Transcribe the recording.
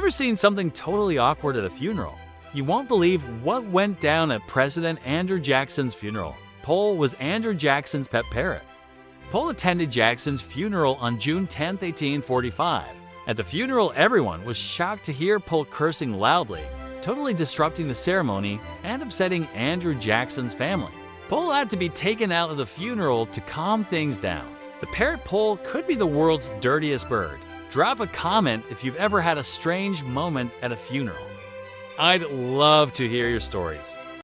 Ever seen something totally awkward at a funeral? You won't believe what went down at President Andrew Jackson's funeral. Pole was Andrew Jackson's pet parrot. Pole attended Jackson's funeral on June 10, 1845. At the funeral, everyone was shocked to hear Pole cursing loudly, totally disrupting the ceremony and upsetting Andrew Jackson's family. Pole had to be taken out of the funeral to calm things down. The parrot Pole could be the world's dirtiest bird. Drop a comment if you've ever had a strange moment at a funeral. I'd love to hear your stories.